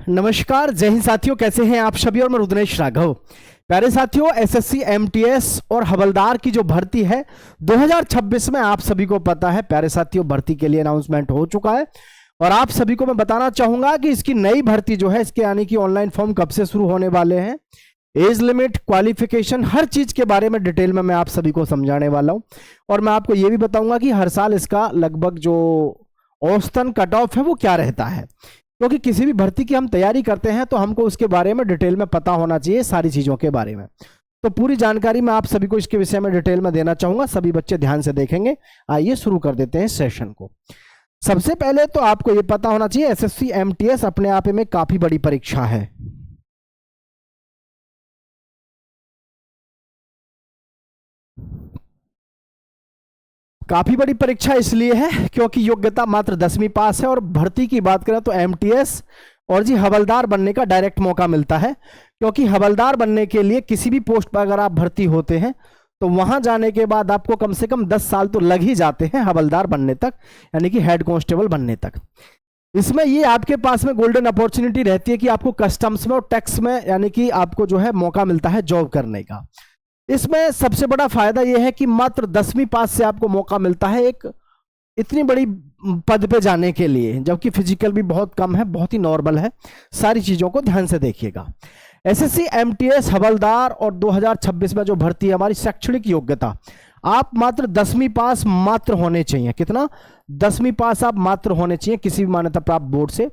नमस्कार, जय हिंद साथियों, कैसे हैं आप सभी। और मैं रुद्रेश राघव। प्यारे साथियों, एसएससी एमटीएस और हवलदार की जो भर्ती है 2026 में आप सभी को पता है प्यारे साथियों, भर्ती के लिए अनाउंसमेंट हो चुका है। और आप सभी को मैं बताना चाहूंगा कि इसकी नई भर्ती जो है, इसके यानी कि ऑनलाइन फॉर्म कब से शुरू होने वाले हैं, एज लिमिट, क्वालिफिकेशन, हर चीज के बारे में डिटेल में मैं आप सभी को समझाने वाला हूं। और मैं आपको यह भी बताऊंगा कि हर साल इसका लगभग जो औसतन कट ऑफ है वो क्या रहता है, क्योंकि किसी भी भर्ती की हम तैयारी करते हैं तो हमको उसके बारे में डिटेल में पता होना चाहिए, सारी चीज़ों के बारे में। तो पूरी जानकारी मैं आप सभी को इसके विषय में डिटेल में देना चाहूंगा, सभी बच्चे ध्यान से देखेंगे। आइए शुरू कर देते हैं सेशन को। सबसे पहले तो आपको ये पता होना चाहिए एसएससी एमटीएस अपने आप में काफी बड़ी परीक्षा है। काफी बड़ी परीक्षा इसलिए है क्योंकि योग्यता मात्र 10वीं पास है। और भर्ती की बात करें तो एमटीएस और जी हवलदार बनने का डायरेक्ट मौका मिलता है, क्योंकि हवलदार बनने के लिए किसी भी पोस्ट पर अगर आप भर्ती होते हैं तो वहां जाने के बाद आपको कम से कम 10 साल तो लग ही जाते हैं हवलदार बनने तक, यानी कि हेड कांस्टेबल बनने तक। इसमें ये आपके पास में गोल्डन अपॉर्चुनिटी रहती है कि आपको कस्टम्स में और टैक्स में यानी कि आपको जो है मौका मिलता है जॉब करने का। इसमें सबसे बड़ा फायदा यह है कि मात्र 10वीं पास से आपको मौका मिलता है एक इतनी बड़ी पद पे जाने के लिए, जबकि फिजिकल भी बहुत कम है, बहुत ही नॉर्मल है। सारी चीजों को ध्यान से देखिएगा। एसएससी एमटीएस हवलदार और 2026 में जो भर्ती है हमारी, शैक्षणिक योग्यता आप मात्र 10वीं पास मात्र होने चाहिए। कितना? 10वीं पास आप मात्र होने चाहिए किसी भी मान्यता प्राप्त बोर्ड से।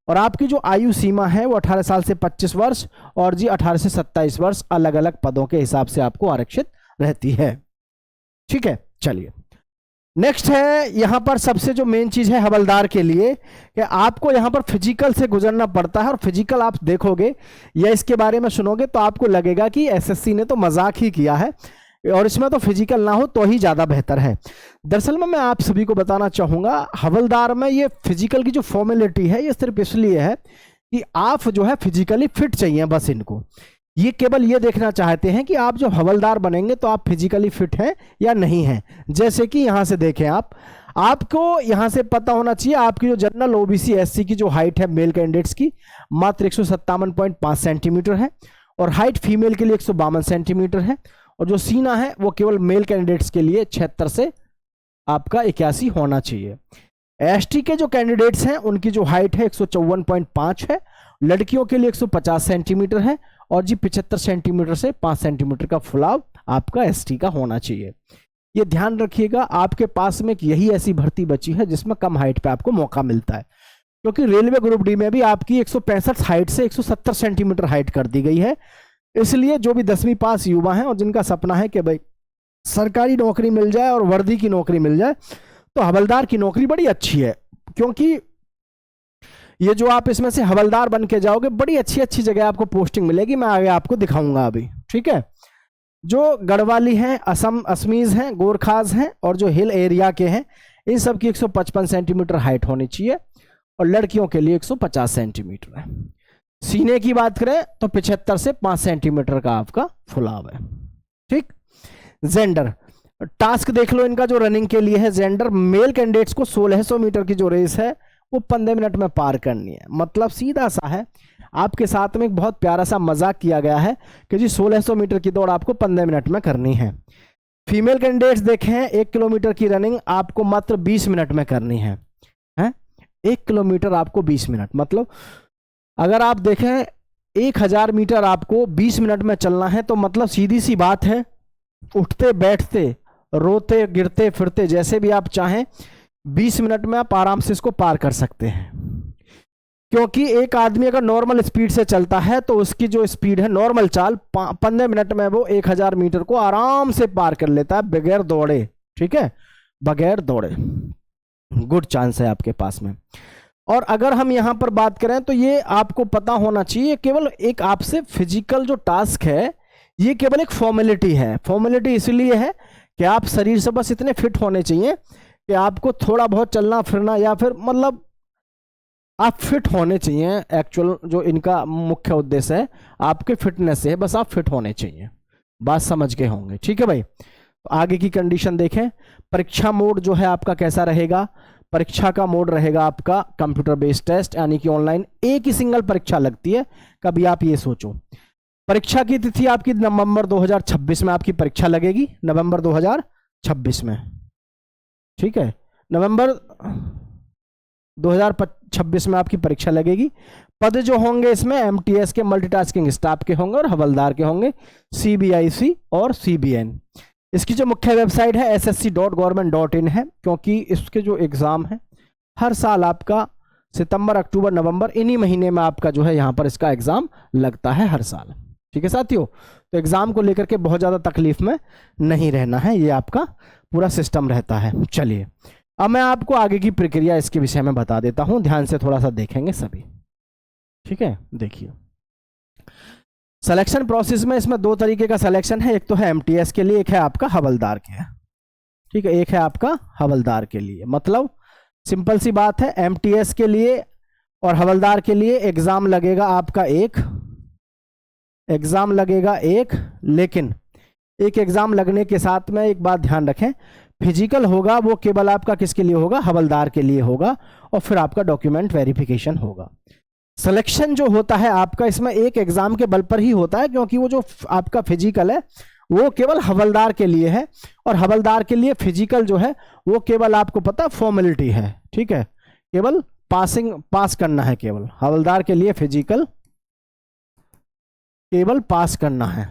और आपकी जो आयु सीमा है वो 18 साल से 25 वर्ष और जी 18 से 27 वर्ष अलग अलग पदों के हिसाब से आपको आरक्षित रहती है। ठीक है, चलिए नेक्स्ट है। यहां पर सबसे जो मेन चीज है हवलदार के लिए कि आपको यहां पर फिजिकल से गुजरना पड़ता है। और फिजिकल आप देखोगे या इसके बारे में सुनोगे तो आपको लगेगा कि एसएससी ने तो मजाक ही किया है और इसमें तो फिजिकल ना हो तो ही ज्यादा बेहतर है। दरअसल में मैं आप सभी को बताना चाहूंगा, हवलदार में ये फिजिकल की जो फॉर्मेलिटी है ये सिर्फ इसलिए है कि आप जो है फिजिकली फिट चाहिए। बस इनको ये केवल ये देखना चाहते हैं कि आप जो हवलदार बनेंगे तो आप फिजिकली फिट हैं या नहीं हैं। जैसे कि यहां से देखें, आपको यहां से पता होना चाहिए आपकी जो जनरल ओबीसी एससी की जो हाइट है मेल कैंडिडेट्स की मात्र 157.5 सेंटीमीटर है, और हाइट फीमेल के लिए 152 सेंटीमीटर है। और जो सीना है वो केवल मेल कैंडिडेट्स के लिए 76 से आपका 81 होना चाहिए। एसटी के जो कैंडिडेट्स हैं उनकी जो हाइट है 154.5 है, लड़कियों के लिए 150 सेंटीमीटर है, और जी 75 सेंटीमीटर से 5 सेंटीमीटर का फुलाव आपका एसटी का होना चाहिए। ये ध्यान रखिएगा, आपके पास में यही ऐसी भर्ती बची है जिसमें कम हाइट पे आपको मौका मिलता है, क्योंकि रेलवे ग्रुप डी में भी आपकी 165 हाइट से 170 सेंटीमीटर हाइट कर दी गई है। इसलिए जो भी 10वीं पास युवा हैं और जिनका सपना है कि भाई सरकारी नौकरी मिल जाए और वर्दी की नौकरी मिल जाए, तो हवलदार की नौकरी बड़ी अच्छी है। क्योंकि ये जो आप इसमें से हवलदार बन के जाओगे बड़ी अच्छी अच्छी जगह आपको पोस्टिंग मिलेगी, मैं आगे आपको दिखाऊंगा अभी। ठीक है, जो गढ़वाली हैं, असम असमीज हैं, गोरखाज हैं और जो हिल एरिया के हैं, इन सब की 155 सेंटीमीटर हाइट होनी चाहिए, और लड़कियों के लिए 150 सेंटीमीटर है। सीने की बात करें तो 75 से 5 सेंटीमीटर का आपका फुलाव है। ठीक, जेंडर टास्क देख लो इनका जो रनिंग के लिए है। जेंडर मेल कैंडिडेट्स को 1600 मीटर की जो रेस है वो 15 मिनट में पार करनी है। मतलब सीधा सा है, आपके साथ में एक बहुत प्यारा सा मजाक किया गया है कि जी 1600 मीटर की दौड़ आपको 15 मिनट में करनी है। फीमेल कैंडिडेट्स देखें, 1 किलोमीटर की रनिंग आपको मात्र 20 मिनट में करनी है। 1 किलोमीटर आपको 20 मिनट, मतलब अगर आप देखें 1000 मीटर आपको 20 मिनट में चलना है, तो मतलब सीधी सी बात है, उठते बैठते रोते गिरते फिरते जैसे भी आप चाहें 20 मिनट में आप आराम से इसको पार कर सकते हैं। क्योंकि एक आदमी अगर नॉर्मल स्पीड से चलता है तो उसकी जो स्पीड है नॉर्मल चाल 15 मिनट में वो 1000 मीटर को आराम से पार कर लेता है बगैर दौड़े। ठीक है, बगैर दौड़े, गुड चांस है आपके पास में। और अगर हम यहां पर बात करें तो ये आपको पता होना चाहिए, केवल एक आपसे फिजिकल जो टास्क है ये केवल एक फॉर्मेलिटी है। फॉर्मेलिटी इसलिए है कि आप शरीर से बस इतने फिट होने चाहिए कि आपको थोड़ा बहुत चलना फिरना या फिर मतलब आप फिट होने चाहिए। एक्चुअल जो इनका मुख्य उद्देश्य है आपके फिटनेस से है, बस आप फिट होने चाहिए। बात समझ गए होंगे। ठीक है भाई, तो आगे की कंडीशन देखें। परीक्षा मोड जो है आपका कैसा रहेगा, परीक्षा का मोड रहेगा आपका कंप्यूटर बेस्ड टेस्ट, यानी कि ऑनलाइन एक ही सिंगल परीक्षा लगती है। कभी आप ये सोचो, परीक्षा की तिथि आपकी नवंबर 2026 में आपकी परीक्षा लगेगी, नवंबर 2026 में, ठीक है, नवंबर 2026 में आपकी परीक्षा लगेगी। पद जो होंगे इसमें एमटीएस के मल्टीटास्किंग स्टाफ के होंगे और हवलदार के होंगे, सीबीआईसी और सीबीएन। इसकी जो मुख्य वेबसाइट है ssc.government.in है, क्योंकि इसके जो एग्ज़ाम है हर साल आपका सितंबर, अक्टूबर, नवंबर इन्हीं महीने में आपका जो है यहाँ पर इसका एग्ज़ाम लगता है हर साल। ठीक है साथियों, तो एग्ज़ाम को लेकर के बहुत ज़्यादा तकलीफ में नहीं रहना है, ये आपका पूरा सिस्टम रहता है। चलिए अब मैं आपको आगे की प्रक्रिया इसके विषय में बता देता हूँ, ध्यान से थोड़ा सा देखेंगे सभी। ठीक है, देखिए सिलेक्शन प्रोसेस में इसमें दो तरीके का सिलेक्शन है, एक तो है एमटीएस के लिए, एक है आपका हवलदार के। ठीक है, एक है आपका हवलदार के लिए। मतलब सिंपल सी बात है, एमटीएस के लिए और हवलदार के लिए एग्जाम लगेगा आपका एग्जाम लगेगा एक, लेकिन एक एग्जाम लगने के साथ में एक बात ध्यान रखें, फिजिकल होगा वो केवल आपका किसके लिए होगा, हवलदार के लिए होगा, और फिर आपका डॉक्यूमेंट वेरिफिकेशन होगा। सिलेक्शन जो होता है आपका इसमें एक एग्जाम के बल पर ही होता है, क्योंकि वो जो आपका फिजिकल है वो केवल हवलदार के लिए है, और हवलदार के लिए फिजिकल जो है वो केवल आपको पता फॉर्मेलिटी है। ठीक है, केवल पास करना है, केवल हवलदार के लिए फिजिकल केवल पास करना है,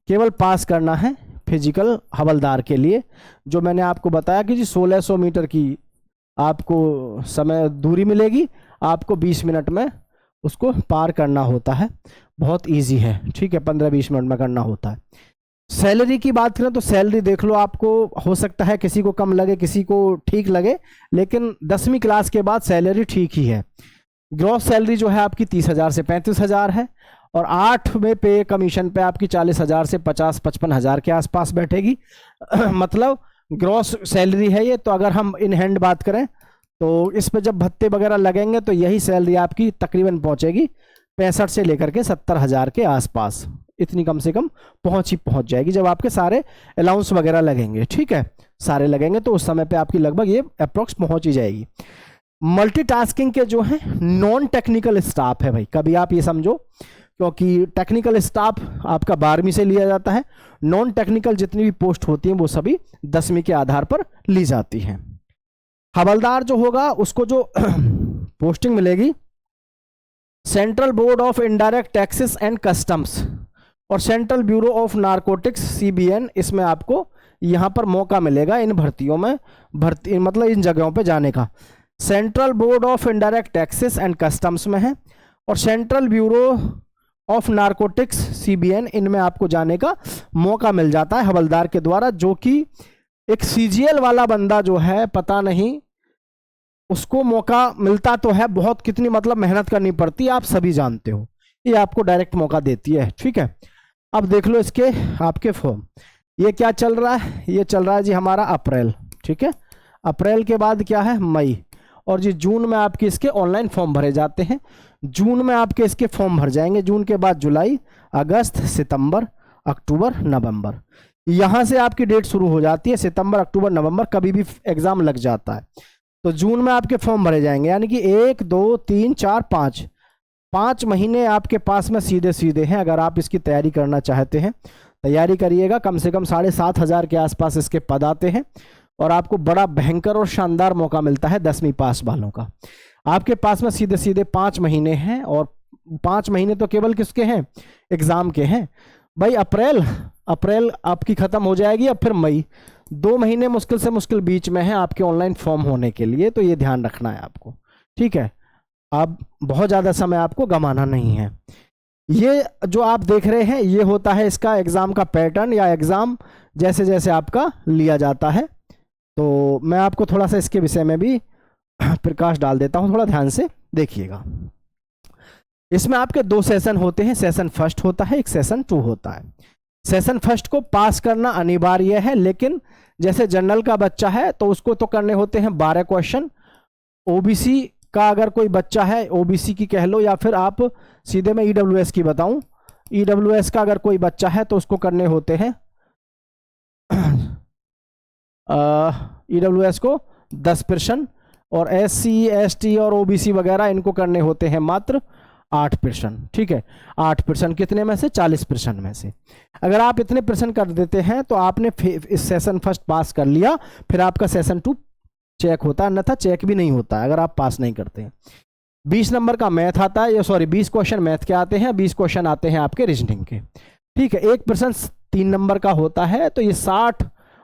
केवल पास करना है फिजिकल हवलदार के लिए। जो मैंने आपको बताया कि जी 1600 मीटर की आपको समय दूरी मिलेगी, आपको 20 मिनट में उसको पार करना होता है, बहुत इजी है। ठीक है, 15-20 मिनट में करना होता है। सैलरी की बात करें तो सैलरी देख लो, आपको हो सकता है किसी को कम लगे किसी को ठीक लगे, लेकिन 10वीं क्लास के बाद सैलरी ठीक ही है। ग्रॉस सैलरी जो है आपकी 30,000 से 35,000 है, और 8 में पे कमीशन पे आपकी 40,000 से 50-55,000 के आसपास बैठेगी। मतलब ग्रॉस सैलरी है ये। तो अगर हम इन हैंड बात करें तो इस पे जब भत्ते वगैरह लगेंगे तो यही सैलरी आपकी तकरीबन पहुंचेगी 65 से लेकर के 70,000 के आसपास, इतनी कम से कम पहुंच जाएगी जब आपके सारे अलाउंस वगैरह लगेंगे। ठीक है, सारे लगेंगे तो उस समय पे आपकी लगभग ये अप्रोक्स पहुंच ही जाएगी। मल्टीटास्किंग के जो है नॉन टेक्निकल स्टाफ है भाई, कभी आप ये समझो, क्योंकि टेक्निकल स्टाफ आपका 12वीं से लिया जाता है, नॉन टेक्निकल जितनी भी पोस्ट होती हैं वो सभी 10वीं के आधार पर ली जाती हैं। हवलदार जो होगा उसको जो पोस्टिंग मिलेगी central board of indirect taxes and customs और central bureau of narcotics CBN, इसमें आपको यहाँ पर मौका मिलेगा इन भर्तियों में, भर्ती मतलब इन जगहों पे जाने का। Central board of indirect taxes and customs में है, और central bureau of narcotics CBN, इनमें आपको जाने का मौका मिल जाता है हवलदार के द्वारा। जो कि एक सीजीएल वाला बंदा जो है पता नहीं उसको मौका मिलता तो है, बहुत कितनी मतलब मेहनत करनी पड़ती है आप सभी जानते हो, ये आपको डायरेक्ट मौका देती है। ठीक है, अब देख लो इसके आपके फॉर्म, ये क्या चल रहा है, ये चल रहा है जी हमारा अप्रैल। ठीक है, अप्रैल के बाद क्या है मई, और जी जून में आपके इसके ऑनलाइन फॉर्म भरे जाते हैं। जून में आपके इसके फॉर्म भर जाएंगे, जून के बाद जुलाई, अगस्त, सितंबर, अक्टूबर, नवंबर, यहाँ से आपकी डेट शुरू हो जाती है। सितंबर, अक्टूबर, नवंबर कभी भी एग्जाम लग जाता है, तो जून में आपके फॉर्म भरे जाएंगे, यानी कि 1, 2, 3, 4, 5 महीने आपके पास में सीधे हैं। अगर आप इसकी तैयारी करना चाहते हैं, तैयारी करिएगा, कम से कम 7,500 के आसपास इसके पद आते हैं, और आपको बड़ा भयंकर और शानदार मौका मिलता है 10वीं पास वालों का। आपके पास में सीधे 5 महीने हैं, और 5 महीने तो केवल किसके हैं, एग्जाम के हैं भाई। अप्रैल आपकी खत्म हो जाएगी, अब फिर मई, 2 महीने मुश्किल से मुश्किल बीच में है आपके ऑनलाइन फॉर्म होने के लिए, तो ये ध्यान रखना है आपको। ठीक है, आप बहुत ज़्यादा समय आपको गंवाना नहीं है। ये जो आप देख रहे हैं ये होता है इसका एग्ज़ाम का पैटर्न, या एग्ज़ाम जैसे जैसे आपका लिया जाता है। तो मैं आपको थोड़ा सा इसके विषय में भी प्रकाश डाल देता हूं, थोड़ा ध्यान से देखिएगा। इसमें आपके 2 सेशन होते हैं, सेशन फर्स्ट होता है, एक सेशन 2 होता है। सेशन फर्स्ट को पास करना अनिवार्य है, लेकिन जैसे जनरल का बच्चा है तो उसको तो करने होते हैं 12 क्वेश्चन। ओबीसी का अगर कोई बच्चा है, ओबीसी की कह लो, या फिर आप सीधे मैं ईडब्ल्यूएस की बताऊं, ईडब्ल्यूएस का अगर कोई बच्चा है तो उसको करने होते हैं ईडब्ल्यूएस को 10%, और SC ST और OBC वगैरह इनको करने होते हैं मात्र 8%। ठीक है, 8% कितने में से? 40% में से। अगर आप इतने % कर देते हैं तो आपने इस सेशन फर्स्ट पास कर लिया, फिर आपका सेशन 2 चेक होता है, अन्यथा चेक भी नहीं होता है अगर आप पास नहीं करते हैं। 20 नंबर का मैथ आता है, 20 क्वेश्चन मैथ के आते हैं, 20 क्वेश्चन आते हैं आपके रीजनिंग के। ठीक है, एक प्रश्न 3 नंबर का होता है, तो ये 60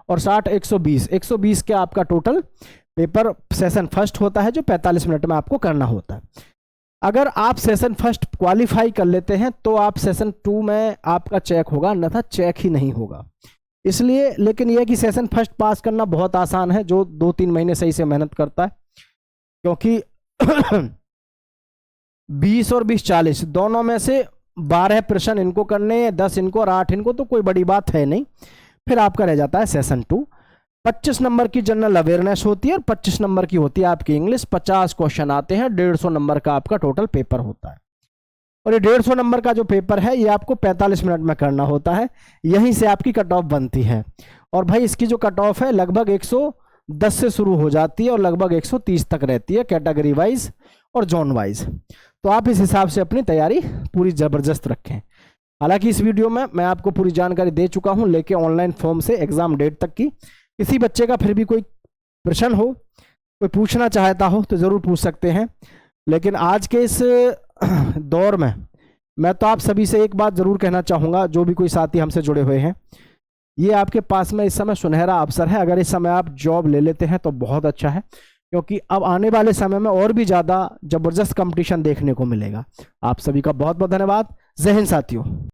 और 60 120, 120 के आपका टोटल पेपर सेशन फर्स्ट होता है, जो 45 मिनट में आपको करना होता है। अगर आप सेशन फर्स्ट क्वालिफाई कर लेते हैं तो आप सेशन 2 में आपका चेक होगा, अन्यथा चेक ही नहीं होगा। इसलिए, लेकिन यह कि सेशन फर्स्ट पास करना बहुत आसान है, जो 2-3 महीने सही से मेहनत करता है, क्योंकि 20 और 20 40 दोनों में से 12 प्रश्न इनको करने हैं, 10 इनको और 8 इनको, तो कोई बड़ी बात है नहीं। फिर आपका रह जाता है सेशन 2। 25 नंबर की जनरल अवेयरनेस होती है और 25 नंबर की होती है आपकी इंग्लिश। 50 क्वेश्चन आते हैं, 150 नंबर का आपका टोटल पेपर होता है। और ये 150 नंबर का जो पेपर है ये आपको 45 मिनट में करना होता है, यहीं से आपकी कट ऑफ बनती है। और भाई इसकी जो कट ऑफ है लगभग 110 से शुरू हो जाती है और लगभग 130 तक रहती है, कैटेगरी वाइज और जोन वाइज। तो आप इस हिसाब से अपनी तैयारी पूरी ज़बरदस्त रखें। हालांकि इस वीडियो में मैं आपको पूरी जानकारी दे चुका हूं, लेके ऑनलाइन फॉर्म से एग्जाम डेट तक की। किसी बच्चे का फिर भी कोई प्रश्न हो, कोई पूछना चाहता हो तो ज़रूर पूछ सकते हैं। लेकिन आज के इस दौर में मैं तो आप सभी से एक बात ज़रूर कहना चाहूँगा, जो भी कोई साथी हमसे जुड़े हुए हैं, ये आपके पास में इस समय सुनहरा अवसर है। अगर इस समय आप जॉब ले लेते हैं तो बहुत अच्छा है, क्योंकि अब आने वाले समय में और भी ज़्यादा ज़बरदस्त कंपटीशन देखने को मिलेगा। आप सभी का बहुत बहुत धन्यवाद। जय हिंद साथियों।